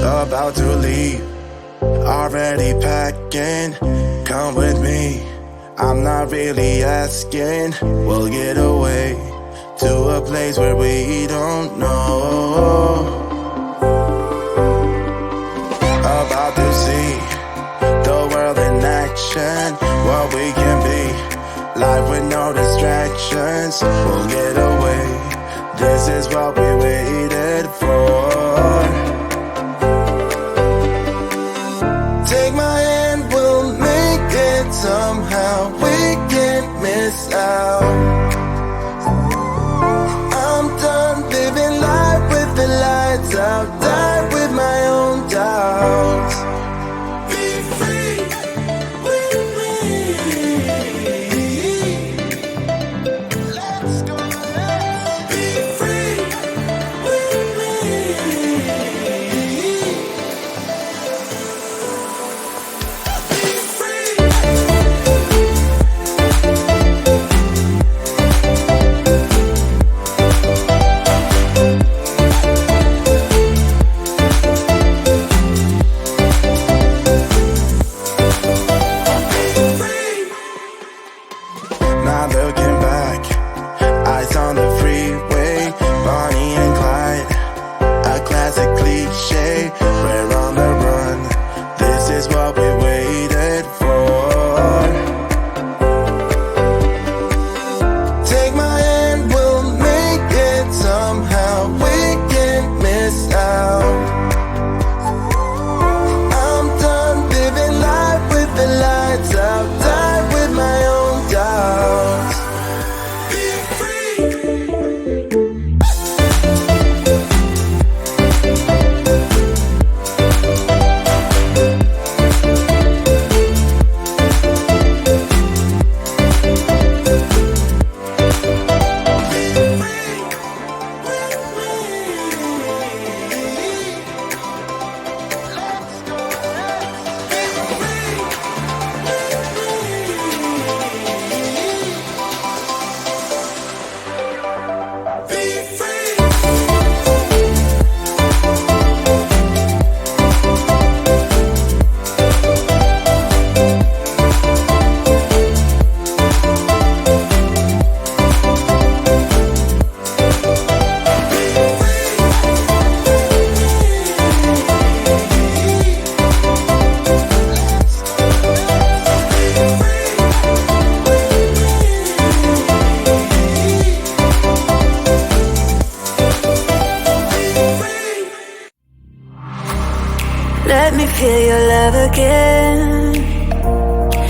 about to leave, already packing. Come with me, I'm not really asking. We'll get away to a place where we don't know. About to see the world in action, what we can be, life with no distractions. We'll get away, this is what we waited for. Take my hand, we'll make it somehow. We can't miss out. I'm done living life with the lights out, die with my own doubts. Be free with me. Let's go. Be free with me. Not looking back, eyes on the freeway, Bonnie and Clyde, a classic cliche. We're on the run, this is what we waited for. Take my hand, we'll make it somehow. We can't miss out. I'm done living life with the lights out, die with my own doubts. Be free. Let me feel your love again,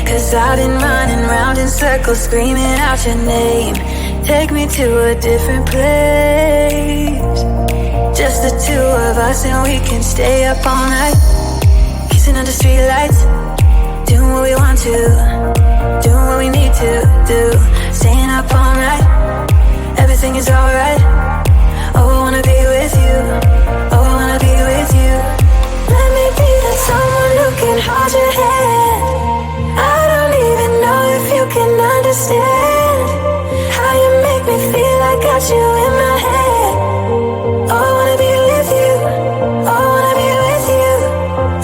'cause I've been running round in circles screaming out your name. Take me to a different place, just the two of us, and we can stay up all night, kissing under streetlights, doing what we want to, doing what we need to do, staying up all night, everything is alright. Oh, I wanna be with you, oh, I wanna be with you. Let me be that someone who can hold your hand. I don't even know if you can understand how you make me feel. I got you in my head. Oh, I wanna be with you, oh, I wanna be with you.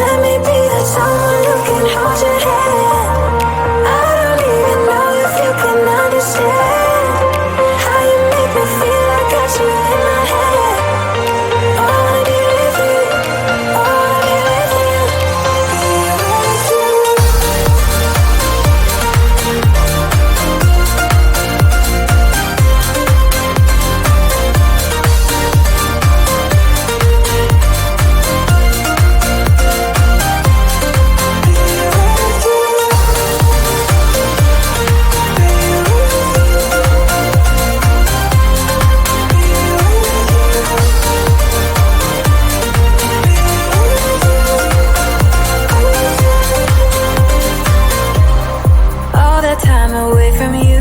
Let me be that someone who can hold your hand. I don't even know if you can understand how you make me feel. I got you in my head. Oh, I wanna be with you, oh, I wanna be with you. All that time away from you,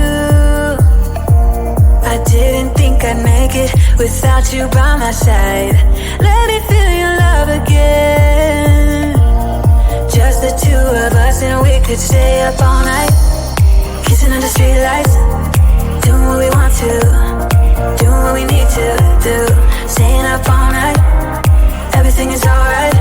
I didn't think I'd make it without you by my side. Let me feel your love again, just the two of us, and we could stay up all night, kissing under streetlights, doing what we want to, doing what we need to do, staying up all night, everything is alright.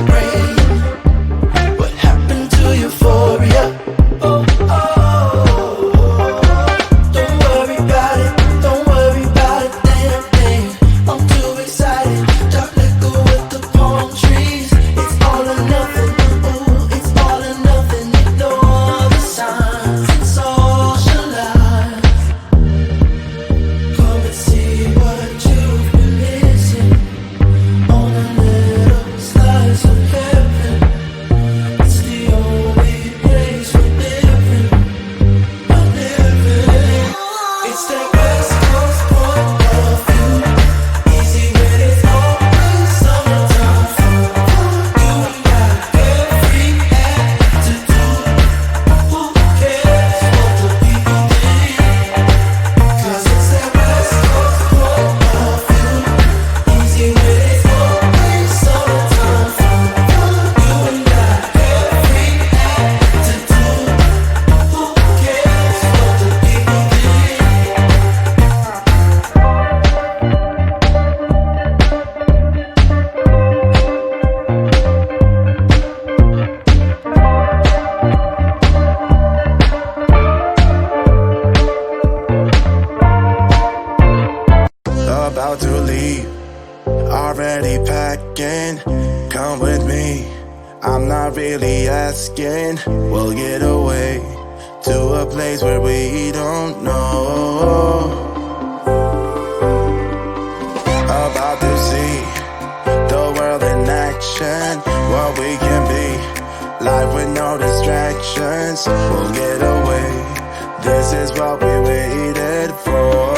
brain? What happened to euphoria? Oh, oh. Don't worry about it, don't worry about a damn thing. I'm too excited, dark liquor with the palm trees. It's all or nothing, ooh, it's all or nothing. Ignore the signs and socialize. Come and see what you've been missing on a little slice of heaven. It's the only place we're living. It's that West Coast point of view. Easy when it's always summertime fun. You ain't got every attitude. Who cares what the people think? 'Cause it's that West Coast point of view. Easy when it's always summertime fun. You ain't got every attitude. Who cares what the people think? About to leave, already packing. Come with me, I'm not really asking. We'll get away to a place where we don't know. About to see the world in action, what we can be. Life with no distractions, we'll get away. This is what we waited for.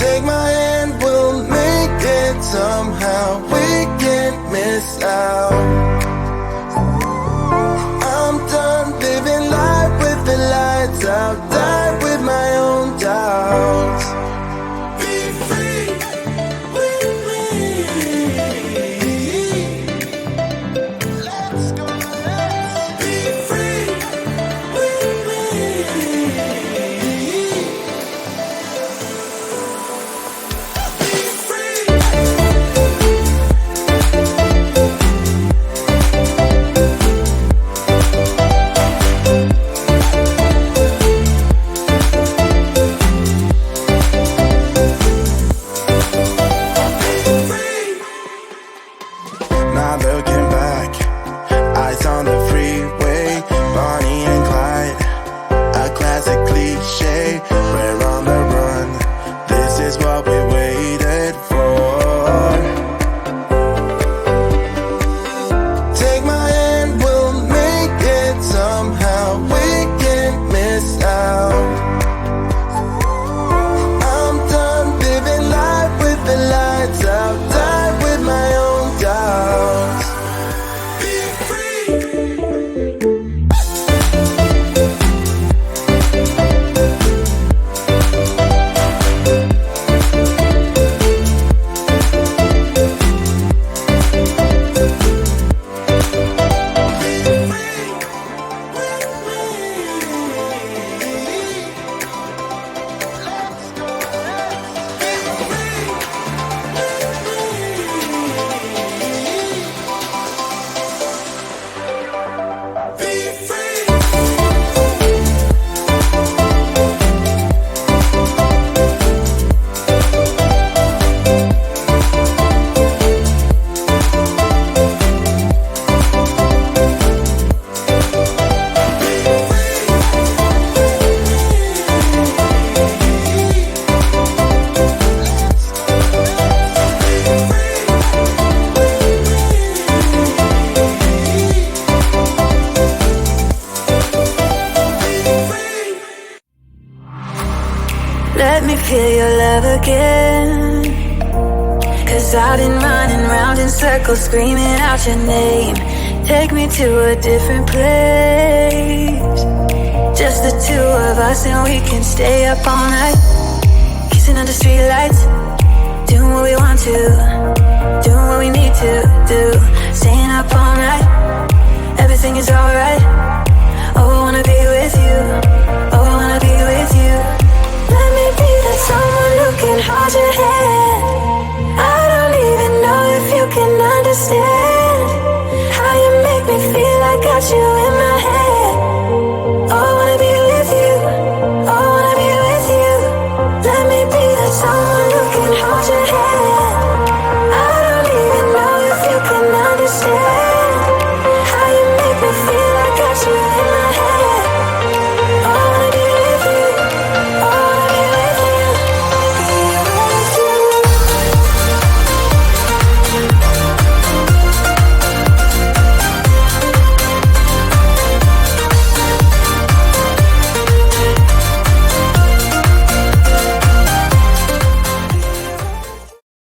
Take my hand, we'll make it somehow. We can't miss out. I'm done living life with the lights out. Die with my own doubts. Be free with me. Let's go, let's be free with me. Be free. Not looking back, eyes on the freeway, Bonnie and Clyde, a classic cliche. We're on the run, this is what we waited for. Take my hand, we'll make it somehow. We can't miss out. I'm done living life with the lights out. Die with my own doubts. Be free. Let me feel your love again. 'Cause I've been running round in circles, screaming out your name. Take me to a different place. Just the two of us and we can stay up all night, kissing under streetlights, doing what we want to, doing what we need to do. Staying up all night, everything is alright. Oh, I wanna be with you. Oh, I wanna be with you. Let me be that someone who can hold your hand. I don't even understand how you make me feel. I got you in